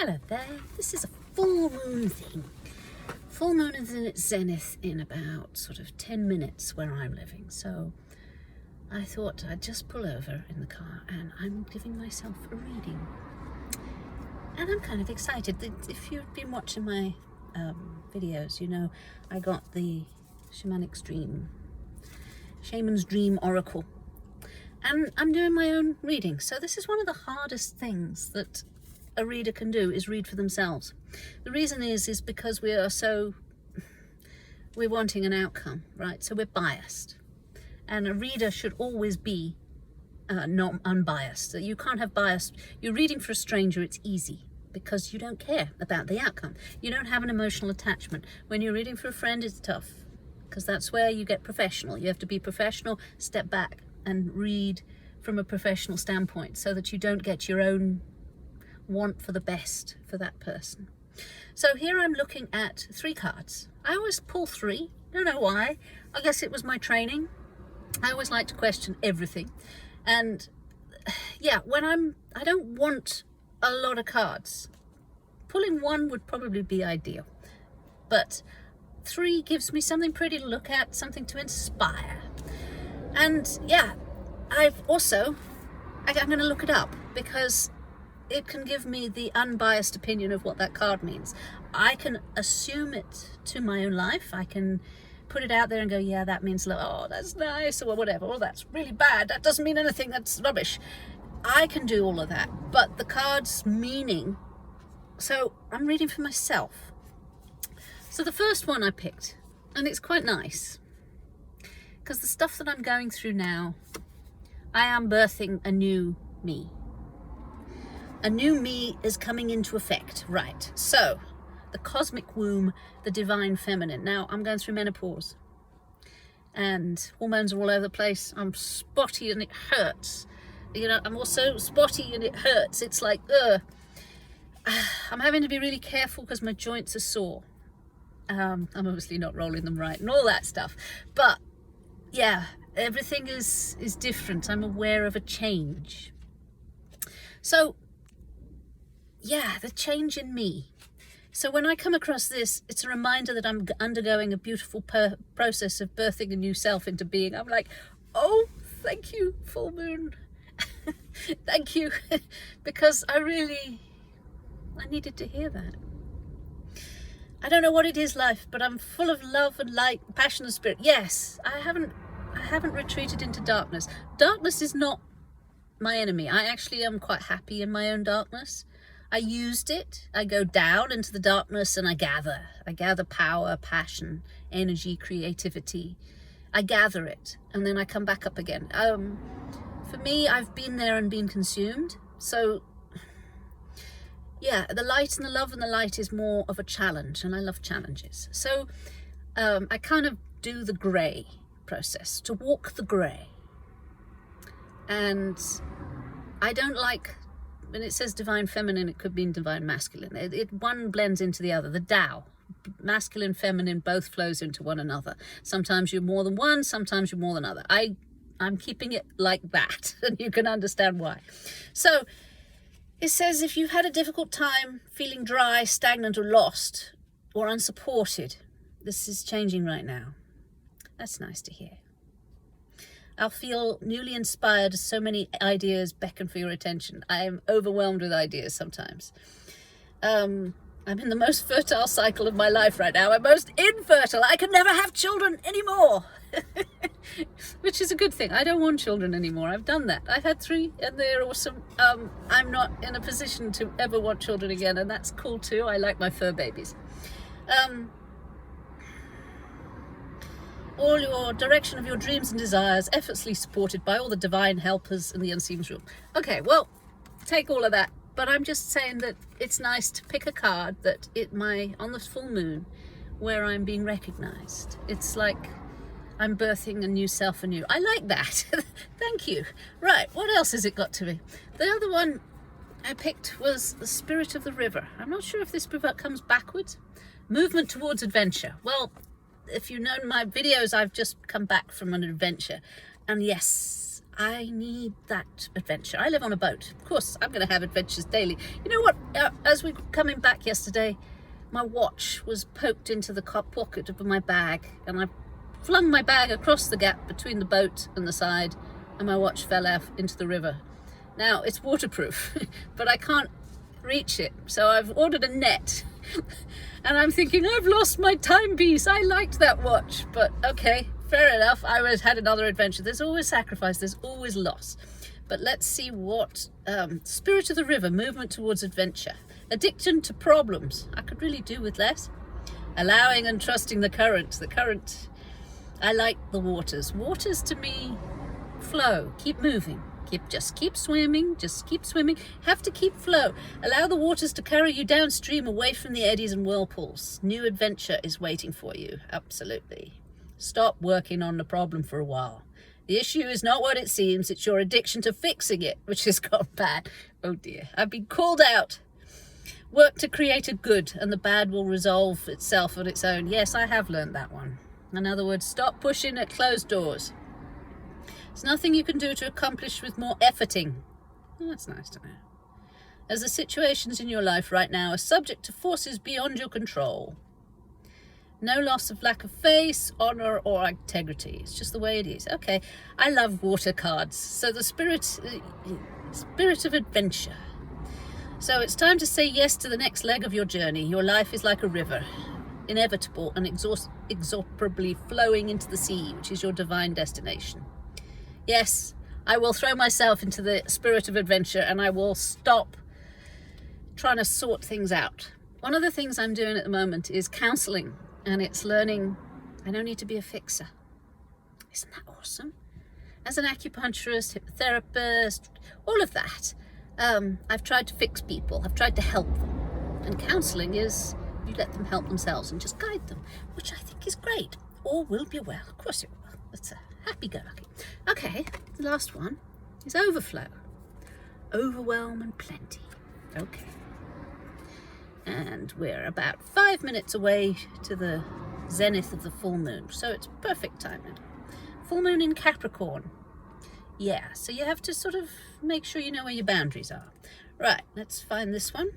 Hello there, this is a full moon thing. Full moon is in its zenith in about sort of 10 minutes where I'm living, so I thought I'd just pull over in the car and I'm giving myself a reading. And I'm kind of excited. If you've been watching my videos, you know I got the Shaman's Dream Oracle. And I'm doing my own reading. So this is one of the hardest things that a reader can do, is read for themselves. The reason is because we're wanting an outcome, right? So we're biased. And a reader should always be not unbiased. So you can't have bias. You're reading for a stranger, it's easy because you don't care about the outcome. You don't have an emotional attachment. When you're reading for a friend, it's tough because that's where you get professional. You have to be professional, step back and read from a professional standpoint so that you don't get your own want for the best for that person. So here I'm looking at 3 cards. I always pull 3, don't know why. I guess it was my training. I always like to question everything. And yeah, I don't want a lot of cards. Pulling 1 would probably be ideal. But 3 gives me something pretty to look at, something to inspire. And yeah, I'm going to look it up because it can give me the unbiased opinion of what that card means. I can assume it to my own life. I can put it out there and go, yeah, that means, oh, that's nice, or whatever. Oh, that's really bad. That doesn't mean anything. That's rubbish. I can do all of that. But the card's meaning, so I'm reading for myself. So the first one I picked, and it's quite nice, because the stuff that I'm going through now, I am birthing a new me. A new me is coming into effect, right? So, the cosmic womb, the divine feminine. Now, I'm going through menopause, and hormones are all over the place. I'm spotty and it hurts. You know, I'm also spotty and it hurts. It's like, I'm having to be really careful because my joints are sore. I'm obviously not rolling them right and all that stuff. But, yeah, everything is different. I'm aware of a change. So, yeah, the change in me. So when I come across this, it's a reminder that I'm undergoing a beautiful process of birthing a new self into being. I'm like, oh, thank you, full moon. Thank you. Because I needed to hear that. I don't know what it is, life, but I'm full of love and light, passion and spirit. Yes, I haven't retreated into darkness. Darkness is not my enemy. I actually am quite happy in my own darkness. I used it. I go down into the darkness and I gather power, passion, energy, creativity. I gather it and then I come back up again. For me, I've been there and been consumed. So yeah, the light and the love and the light is more of a challenge, and I love challenges. So I kind of do the grey process, to walk the grey. And I don't like, when it says divine feminine, it could mean divine masculine. One blends into the other. The Tao, masculine, feminine, both flows into one another. Sometimes you're more than one, sometimes you're more than other. I'm keeping it like that, and you can understand why. So it says if you've had a difficult time feeling dry, stagnant, or lost, or unsupported, this is changing right now. That's nice to hear. I'll feel newly inspired as so many ideas beckon for your attention. I am overwhelmed with ideas sometimes. I'm in the most fertile cycle of my life right now. I'm most infertile. I can never have children anymore. Which is a good thing. I don't want children anymore. I've done that. I've had 3 and they're awesome. I'm not in a position to ever want children again, and that's cool too. I like my fur babies. All your direction of your dreams and desires effortlessly supported by all the divine helpers in the unseen realm. Okay, well, take all of that, but I'm just saying that it's nice to pick a card that on the full moon where I'm being recognized. It's like I'm birthing a new self anew. I like that. Thank you. Right, what else has it got to me? The other one I picked was the Spirit of the River. I'm not sure if this comes backwards. Movement towards adventure. Well, if you know my videos, I've just come back from an adventure, and yes, I need that adventure. I live on a boat. Of course, I'm going to have adventures daily. You know what? As we were coming back yesterday, my watch was poked into the pocket of my bag, and I flung my bag across the gap between the boat and the side, and my watch fell out into the river. Now, it's waterproof, but I can't reach it, so I've ordered a net. And I'm thinking, I've lost my timepiece. I liked that watch, but okay, fair enough. I had another adventure. There's always sacrifice, there's always loss. But let's see what spirit of the river, movement towards adventure, addiction to problems. I could really do with less. Allowing and trusting the current. The current, I like the waters. Waters to me flow, keep moving. Just keep swimming, have to keep flow. Allow the waters to carry you downstream away from the eddies and whirlpools. New adventure is waiting for you, absolutely. Stop working on the problem for a while. The issue is not what it seems, it's your addiction to fixing it, which has gone bad. Oh dear, I've been called out. Work to create a good, and the bad will resolve itself on its own. Yes, I have learned that one. In other words, stop pushing at closed doors. There's nothing you can do to accomplish with more efforting. Oh, that's nice to know. As the situations in your life right now are subject to forces beyond your control. No loss of lack of faith, honor, or integrity. It's just the way it is. Okay, I love water cards. So the spirit of adventure. So it's time to say yes to the next leg of your journey. Your life is like a river, inevitable and inexorably flowing into the sea, which is your divine destination. Yes, I will throw myself into the spirit of adventure, and I will stop trying to sort things out. One of the things I'm doing at the moment is counseling, and it's learning I don't need to be a fixer. Isn't that awesome? As an acupuncturist, hypnotherapist, all of that, I've tried to fix people. I've tried to help them. And counseling is you let them help themselves and just guide them, which I think is great. All will be well. Of course it will. It's a happy-go-lucky. Okay, the last one is overflow. Overwhelm and plenty. Okay. And we're about 5 minutes away to the zenith of the full moon, so it's perfect timing. Full moon in Capricorn. Yeah, so you have to sort of make sure you know where your boundaries are. Right, let's find this one.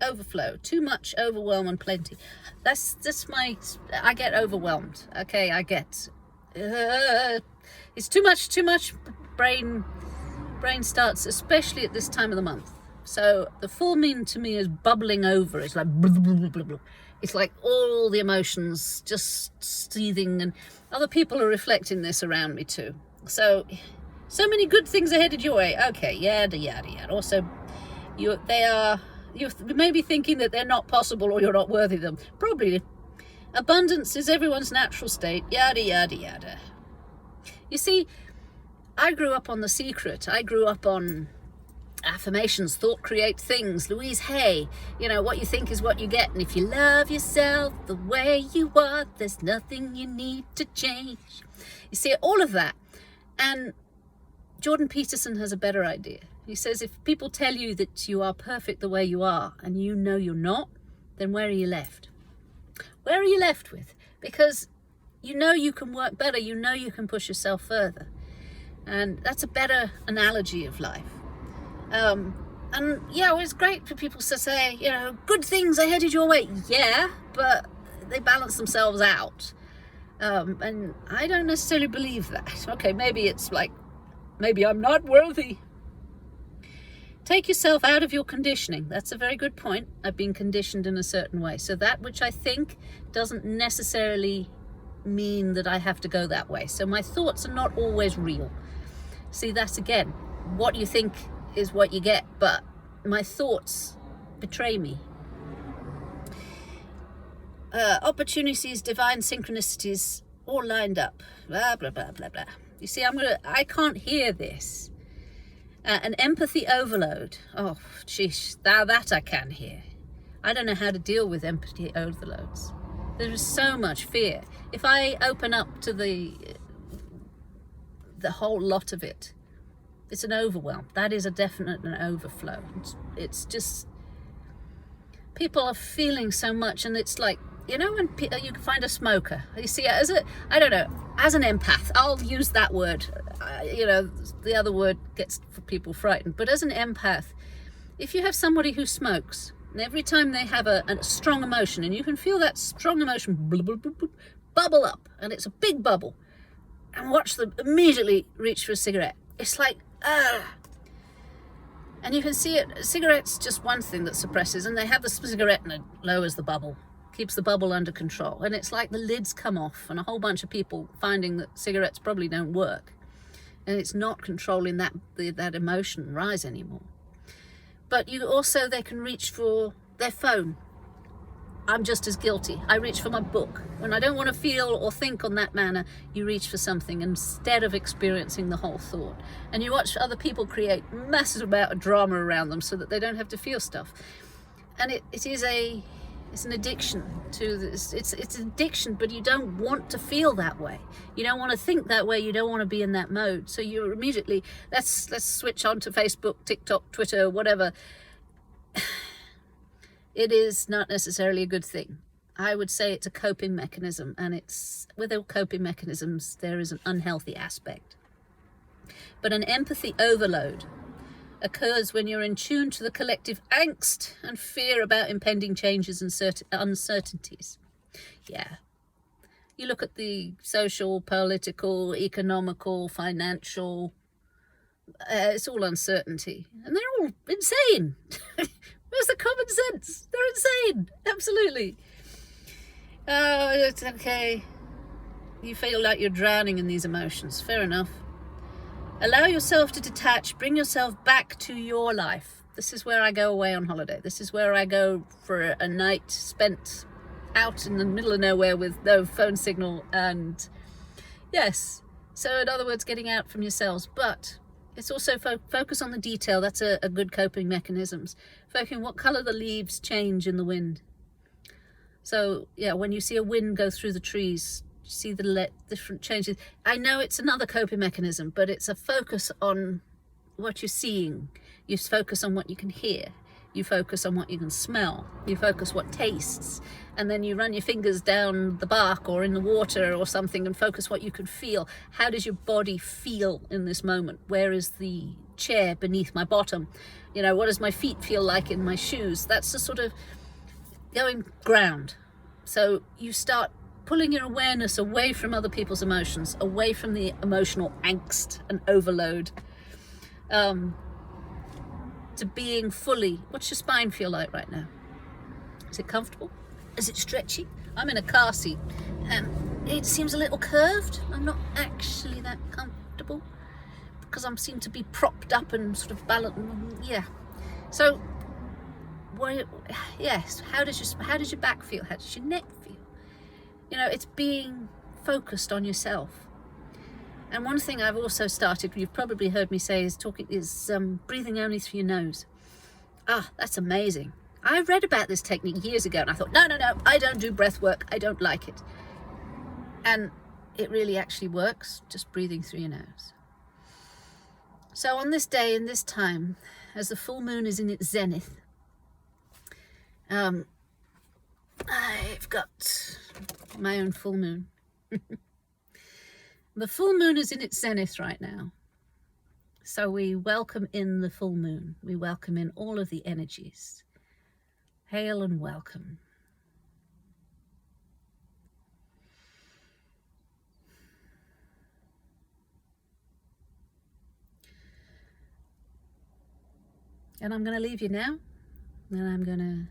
Overflow, too much, overwhelm and plenty. That's I get overwhelmed. Okay, I get it's too much. Brain starts, especially at this time of the month. So the full moon to me is bubbling over. It's like blah, blah, blah, blah, blah. It's like all the emotions just seething, and other people are reflecting this around me too. So many good things are headed your way. Okay, yada yada yada. Also, you may be thinking that they're not possible or you're not worthy of them. Probably. Abundance is everyone's natural state. Yada yada yada. You see, I grew up on The Secret. I grew up on affirmations, thought create things, Louise Hay, what you think is what you get, and if you love yourself the way you are, there's nothing you need to change. You see, all of that. And Jordan Peterson has a better idea. He says, if people tell you that you are perfect the way you are and you know you're not, then where are you left? Where are you left with? Because you know you can work better, you know you can push yourself further. And that's a better analogy of life. And yeah, it's great for people to say, good things are headed your way. Yeah, but they balance themselves out. And I don't necessarily believe that. Okay, maybe it's like, maybe I'm not worthy. Take yourself out of your conditioning. That's a very good point. I've been conditioned in a certain way. So that which I think doesn't necessarily mean that I have to go that way. So my thoughts are not always real. See, that's again, what you think is what you get, but my thoughts betray me. Opportunities, divine synchronicities, all lined up. Blah, blah, blah, blah, blah. You see, I can't hear this. An empathy overload. Oh, sheesh, now that I can hear. I don't know how to deal with empathy overloads. There is so much fear. If I open up to the whole lot of it, it's an overwhelm. That is a definite an overflow. It's just, people are feeling so much, and it's like, when you can find a smoker. You see, I don't know, as an empath, I'll use that word, you know, the other word gets people frightened, but as an empath, if you have somebody who smokes, and every time they have a strong emotion, and you can feel that strong emotion bubble up, and it's a big bubble, and watch them immediately reach for a cigarette. It's like, and you can see it. Cigarette's just one thing that suppresses, and they have the cigarette and it lowers the bubble, keeps the bubble under control, and it's like the lids come off, and a whole bunch of people finding that cigarettes probably don't work, and it's not controlling that emotion rise anymore. But you also, they can reach for their phone. I'm just as guilty. I reach for my book. When I don't want to feel or think on that manner, you reach for something instead of experiencing the whole thought. And you watch other people create massive amount of drama around them so that they don't have to feel stuff. And it's an addiction to this. It's an addiction, but you don't want to feel that way. You don't want to think that way. You don't want to be in that mode. So you're immediately, let's switch on to Facebook, TikTok, Twitter, whatever. It is not necessarily a good thing. I would say it's a coping mechanism, and it's, with all coping mechanisms, there is an unhealthy aspect. But an empathy overload occurs when you're in tune to the collective angst and fear about impending changes and uncertainties. Yeah. You look at the social, political, economical, financial, it's all uncertainty. And they're all insane. Where's the common sense? They're insane. Absolutely. Oh, it's okay. You feel like you're drowning in these emotions. Fair enough. Allow yourself to detach. Bring yourself back to your life. This is where I go away on holiday. This is where I go for a night spent out in the middle of nowhere with no phone signal. And yes, so in other words, getting out from yourselves. But it's also focus on the detail. That's a good coping mechanisms. Focusing what color the leaves change in the wind. So yeah, when you see a wind go through the trees, you see the different changes. I know it's another coping mechanism, but it's a focus on what you're seeing. You focus on what you can hear. You focus on what you can smell. You focus what tastes. And then you run your fingers down the bark or in the water or something and focus what you can feel. How does your body feel in this moment? Where is the chair beneath my bottom? You know, what does my feet feel like in my shoes? That's the sort of going ground. So you start pulling your awareness away from other people's emotions, away from the emotional angst and overload, to being fully. What's your spine feel like right now? Is it comfortable? Is it stretchy? I'm in a car seat and it seems a little curved. I'm not actually that comfortable because I seem to be propped up and sort of balanced. Yeah. So, yes. How does your back feel? How does your neck feel? You know, it's being focused on yourself. And one thing I've also started, you've probably heard me say, is breathing only through your nose. That's amazing. I read about this technique years ago and I thought, no, I don't do breath work. I don't like it. And it really actually works, just breathing through your nose. So on this day, in this time, as the full moon is in its zenith, I've got my own full moon. The full moon is in its zenith right now. So we welcome in the full moon. We welcome in all of the energies. Hail and welcome. And I'm going to leave you now. And I'm going to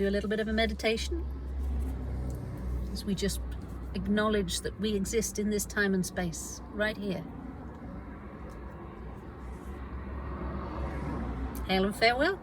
do a little bit of a meditation as we just acknowledge that we exist in this time and space, right here. Hail and farewell.